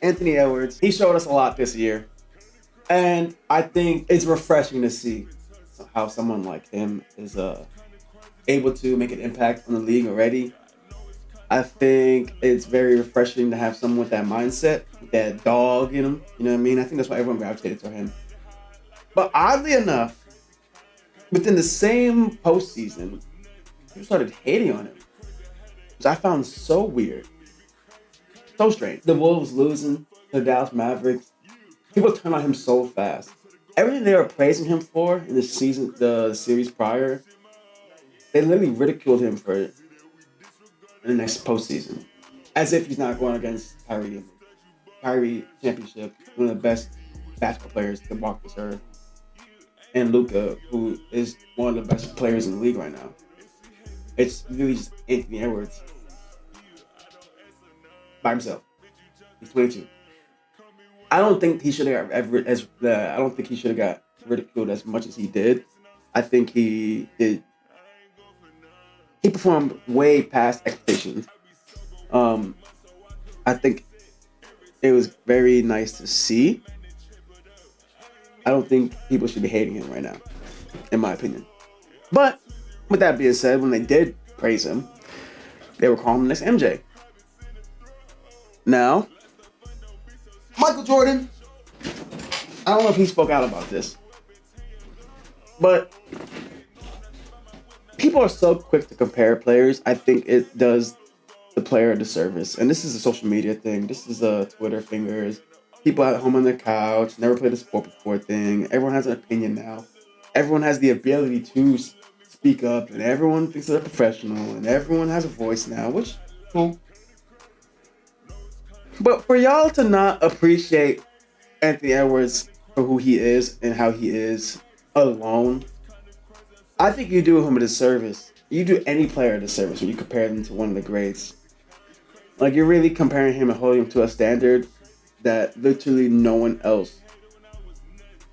Anthony Edwards, he showed us a lot this year. And I think it's refreshing to see how someone like him is able to make an impact on the league already. I think it's very refreshing to have someone with that mindset, with that dog in him. You know what I mean? I think that's why everyone gravitated to him. But oddly enough, within the same postseason, people started hating on him, which I found so weird, so strange. The Wolves losing to the Dallas Mavericks, people turned on him so fast. Everything they were praising him for in the season, the series prior, they literally ridiculed him for it in the next postseason, as if he's not going against Kyrie. Kyrie championship, one of the best basketball players to walk this earth, and Luka, who is one of the best players in the league right now. It's really just Anthony Edwards by himself. He's 22. I don't think he should have ever I don't think he should have got ridiculed as much as he did. I think he did. He performed way past expectations. Um, I think it was very nice to see. I don't think people should be hating him right now, in my opinion. But with that being said, when they did praise him, they were calling him next MJ. Now, Michael Jordan, I don't know if he spoke out about this, but people are so quick to compare players. I think it does the player a disservice. And this is a social media thing. This is a Twitter fingers. People at home on their couch, never played a sport before thing. Everyone has an opinion now. Everyone has the ability to speak up, and everyone thinks they're professional, and everyone has a voice now, which, cool. But for y'all to not appreciate Anthony Edwards for who he is and how he is alone, I think you do him a disservice. You do any player a disservice when you compare them to one of the greats. Like, you're really comparing him and holding him to a standard that literally no one else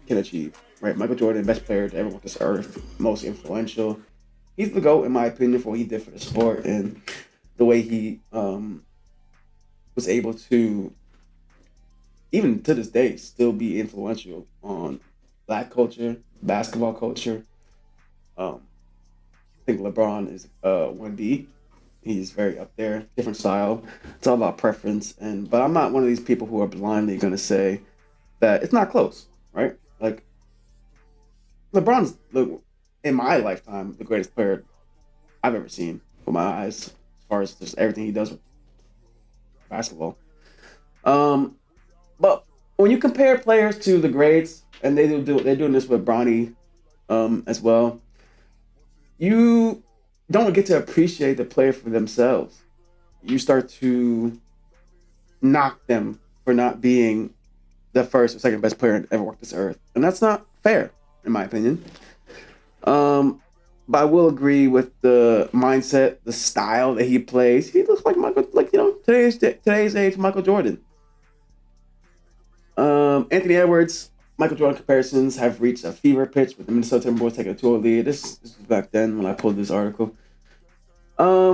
can achieve. Right? Michael Jordan, best player to ever walk this earth, most influential. He's the GOAT, in my opinion, for what he did for the sport and the way he was able to, even to this day, still be influential on black culture, basketball culture. I think LeBron is 1B. He's very up there, different style. It's all about preference, but I'm not one of these people who are blindly going to say that it's not close, right? Like, LeBron's, in my lifetime, the greatest player I've ever seen with my eyes, as far as just everything he does with basketball. Um, but when you compare players to the greats, and they're doing this with Bronny as well, you don't get to appreciate the player for themselves. You start to knock them for not being the first or second best player to ever walk this earth, and that's not fair, in my opinion. But I will agree with the mindset, the style that he plays. He looks like Michael, like, today's age Michael Jordan. Anthony Edwards, Michael Jordan comparisons have reached a fever pitch with the Minnesota Timberwolves taking a 2-0 lead. This was back then when I pulled this article. I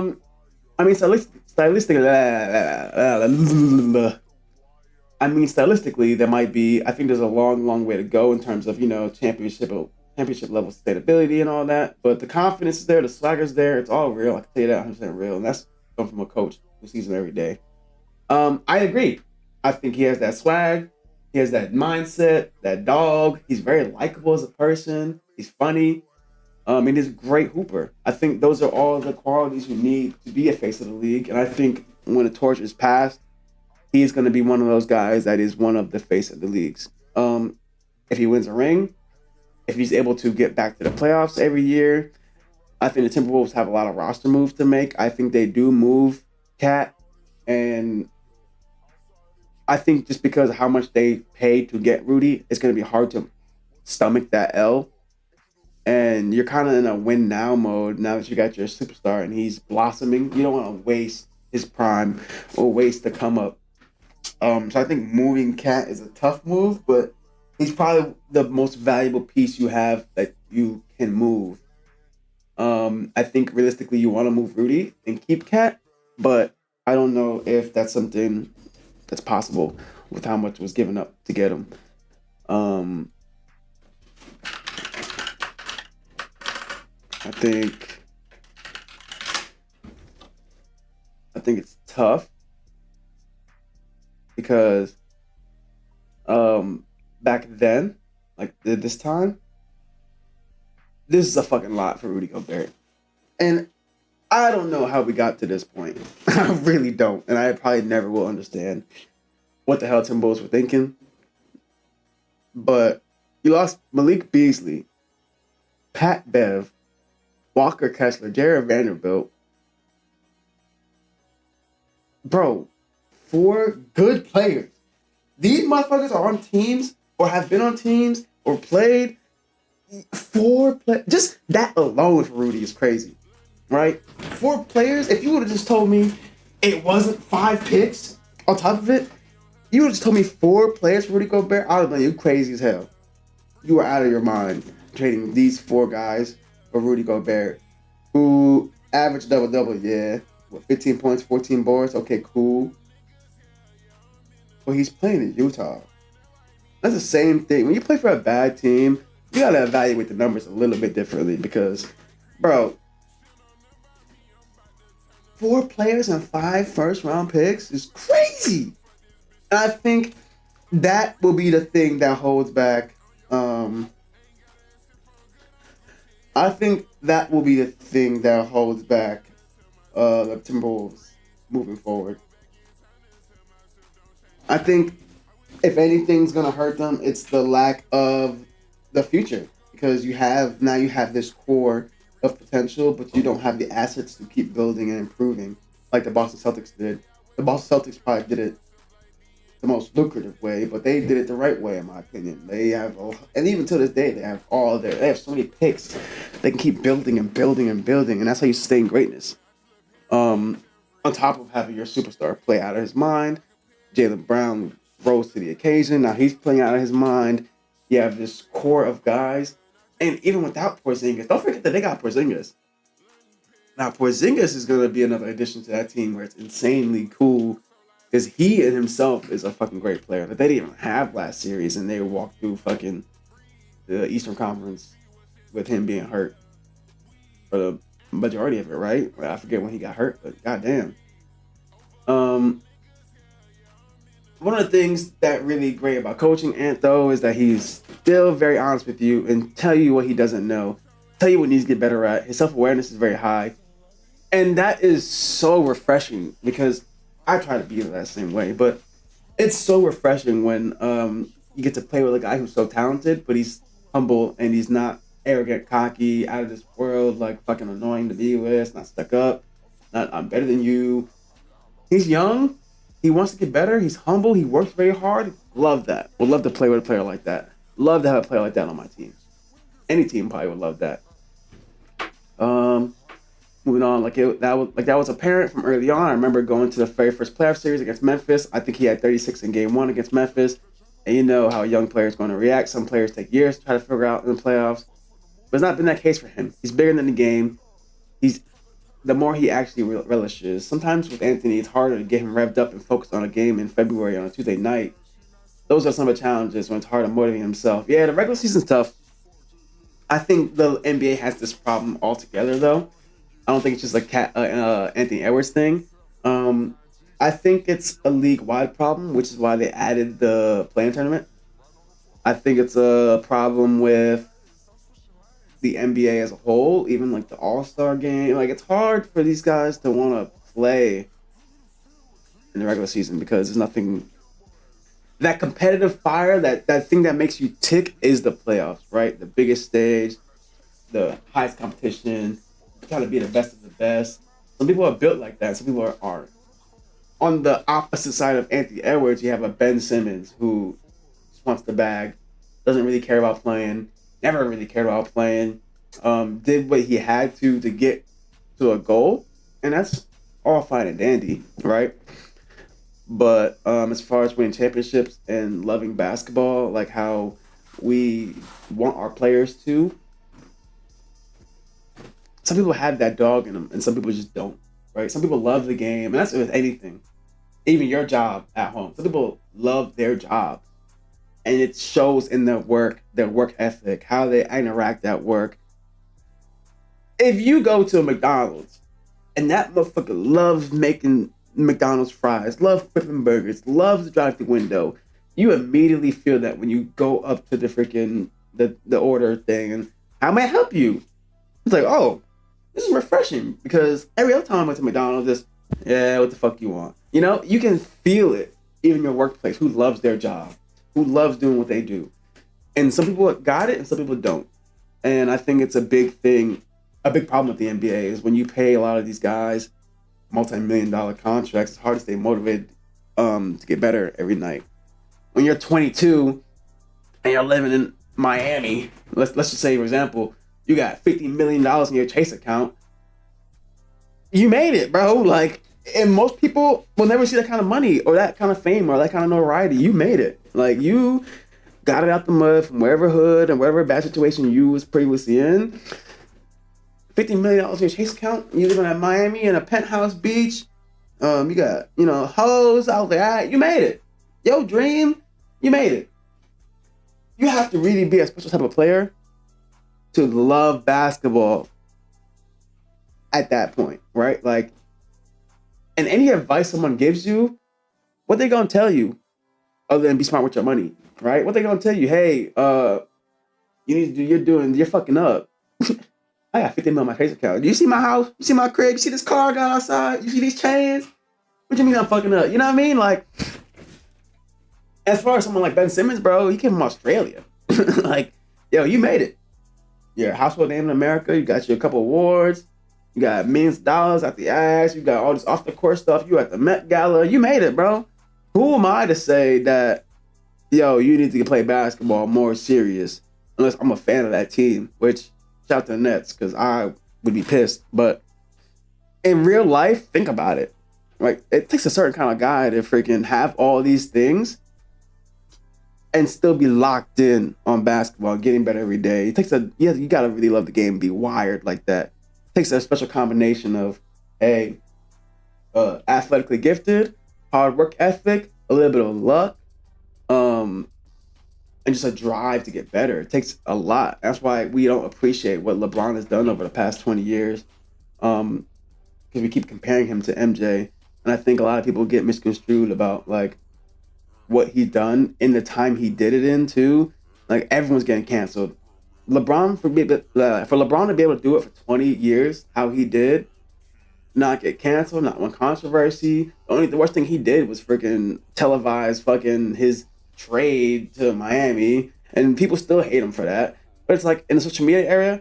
mean, stylistically, there might be. I think there's a long, long way to go in terms of championship level sustainability and all that. But the confidence is there, the swagger's there. It's all real. I can tell you that 100% real, and that's come from a coach who sees him every day. I agree. I think he has that swag. He has that mindset, that dog. He's very likable as a person. He's funny. And he's a great hooper. I think those are all the qualities you need to be a face of the league. And I think when the torch is passed, he's going to be one of those guys that is one of the face of the leagues. If he wins a ring, if he's able to get back to the playoffs every year, I think the Timberwolves have a lot of roster moves to make. I think they do move Cat, and I think just because of how much they paid to get Rudy, it's going to be hard to stomach that L. And you're kind of in a win now mode now that you got your superstar and he's blossoming. You don't want to waste his prime or waste the come up. So I think moving Cat is a tough move, but he's probably the most valuable piece you have that you can move. I think realistically you want to move Rudy and keep Cat, but I don't know if that's something that's possible. with how much was given up to get him. I think it's tough because back then, like this time, this is a fucking lot for Rudy Gobert. And I don't know how we got to this point. I really don't. And I probably never will understand what the hell Timberwolves were thinking. But you lost Malik Beasley, Pat Bev, Walker Kessler, Jared Vanderbilt. Bro, 4 good players. These motherfuckers are on teams or have been on teams or played. 4 players. Just that alone for Rudy is crazy. Right? 4 players. If you would have just told me it wasn't 5 picks on top of it, you would have just told me 4 players for Rudy Gobert, I would have been you crazy as hell. You were out of your mind trading these 4 guys for Rudy Gobert, who averaged double-double, yeah. What, 15 points, 14 boards? Okay, cool. But he's playing in Utah. That's the same thing. When you play for a bad team, you gotta evaluate the numbers a little bit differently because, bro, 4 players and 5 first-round picks is crazy. And I think that will be the thing that holds back. I think that will be the thing that holds back the Timberwolves moving forward. I think if anything's gonna hurt them, it's the lack of the future because you have this core of potential, but you don't have the assets to keep building and improving like the Boston Celtics did. The Boston Celtics probably did it the most lucrative way, but they did it the right way, in my opinion. They have, and even to this day, they have so many picks. They can keep building and building and building, and that's how you sustain greatness. On top of having your superstar play out of his mind, Jaylen Brown rose to the occasion. Now he's playing out of his mind. You have this core of guys, and even without Porzingis, don't forget that they got Porzingis. Now Porzingis is going to be another addition to that team where it's insanely cool. Because he in himself is a fucking great player that they didn't even have last series, and they walked through fucking the Eastern Conference with him being hurt for the majority of it, right? I forget when he got hurt, but goddamn. One of the things that really great about coaching Ant though is that he's still very honest with you and tell you what he doesn't know, tell you what he needs to get better at. His self-awareness is very high, and that is so refreshing because I try to be that same way, but it's so refreshing when you get to play with a guy who's so talented, but he's humble and he's not arrogant, cocky, out of this world, like fucking annoying to be with, not stuck up, not I'm better than you. He's young, he wants to get better, he's humble, he works very hard. Love that. Would love to play with a player like that. Love to have a player like that on my team. Any team probably would love that. Moving on, that was apparent from early on. I remember going to the very first playoff series against Memphis. I think he had 36 in game 1 against Memphis. And you know how a young player is going to react. Some players take years to try to figure out in the playoffs. But it's not been that case for him. He's bigger than the game. The more he actually relishes. Sometimes with Anthony, it's harder to get him revved up and focused on a game in February on a Tuesday night. Those are some of the challenges when it's hard to motivate himself. Yeah, the regular season's tough. I think the NBA has this problem altogether, though. I don't think it's just like Anthony Edwards thing. I think it's a league-wide problem, which is why they added the play-in tournament. I think it's a problem with the NBA as a whole, even like the All-Star game. Like, it's hard for these guys to want to play in the regular season because there's nothing. That competitive fire, that thing that makes you tick is the playoffs, right? The biggest stage, the highest competition. Trying to be the best of the best. Some people are built like that. Some people aren't. On the opposite side of Anthony Edwards, you have a Ben Simmons who just wants the bag, doesn't really care about playing, never really cared about playing, did what he had to get to a goal, and that's all fine and dandy, right? But as far as winning championships and loving basketball, like how we want our players to, some people have that dog in them, and some people just don't, right? Some people love the game, and that's with anything, even your job at home. Some people love their jobs. And it shows in their work ethic, how they interact at work. If you go to a McDonald's and that motherfucker loves making McDonald's fries, loves flipping burgers, loves to drive the window, you immediately feel that when you go up to the freaking the order thing and how may I help you? It's like, oh, this is refreshing because every other time I went to McDonald's, just yeah, what the fuck you want? You know, you can feel it even in your workplace. Who loves their job? Who loves doing what they do? And some people got it and some people don't. And I think it's a big thing. A big problem with the NBA is when you pay a lot of these guys multi-million-dollar contracts, it's hard to stay motivated to get better every night. When you're 22 and you're living in Miami, let's just say, for example, you got $50 million in your Chase account, you made it, bro. Like, and most people will never see that kind of money or that kind of fame or that kind of notoriety. You made it. Like, you got it out the mud from wherever hood and wherever bad situation you was previously in. $50 million in your Chase account. You living in Miami in a penthouse beach. You got, hoes out there. You made it. Your dream, you made it. You have to really be a special type of player to love basketball at that point, right? Like, and any advice someone gives you, what they gonna tell you other than be smart with your money, right? What they gonna tell you? Hey, you need to do, you're fucking up. I got 50 mil in my Chase account. Do you see my house? You see my crib? You see this car I got outside? You see these chains? What do you mean I'm fucking up? You know what I mean? Like, as far as someone like Ben Simmons, bro, he came from Australia. Like, yo, you made it. You're a household name in America. You got you a couple awards. You got millions of dollars out the ass. You got all this off the court stuff. You at the Met Gala. You made it, bro. Who am I to say that, yo, you need to play basketball more serious? Unless I'm a fan of that team, which, shout out to the Nets, because I would be pissed. But in real life, think about it. Like, it takes a certain kind of guy to freaking have all these things and still be locked in on basketball, getting better every day. It takes you gotta really love the game, be wired like that. It takes a special combination of, hey, athletically gifted, hard work ethic, a little bit of luck, and just a drive to get better. It takes a lot. That's why we don't appreciate what LeBron has done over the past 20 years, because we keep comparing him to MJ. And I think a lot of people get misconstrued about, like, what he done in the time he did it in too. Like, everyone's getting canceled. For LeBron to be able to do it for 20 years, how he did, not get canceled, not one controversy. The worst thing he did was freaking televise fucking his trade to Miami, and people still hate him for that. But it's like, in the social media area,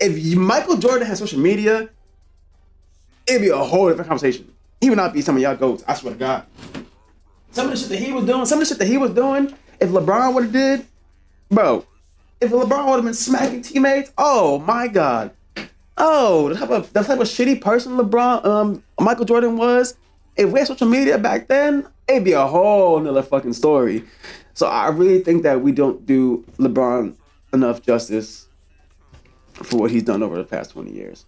if Michael Jordan had social media, it'd be a whole different conversation. He would not be some of y'all goats, I swear to God. Some of the shit that he was doing, if LeBron would have did, bro, if LeBron would have been smacking teammates, oh my God. Oh, the type of shitty person Michael Jordan was, if we had social media back then, it'd be a whole nother fucking story. So I really think that we don't do LeBron enough justice for what he's done over the past 20 years.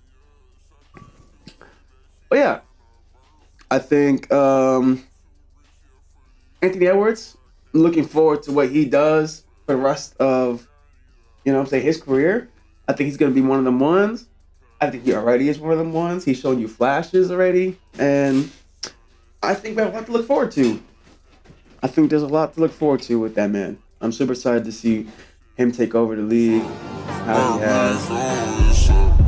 But yeah, I think Anthony Edwards, looking forward to what he does for the rest of, his career. I think he's going to be one of them ones. I think he already is one of them ones. He's shown you flashes already. And I think we have a lot to look forward to. I think there's a lot to look forward to with that man. I'm super excited to see him take over the league, how he has.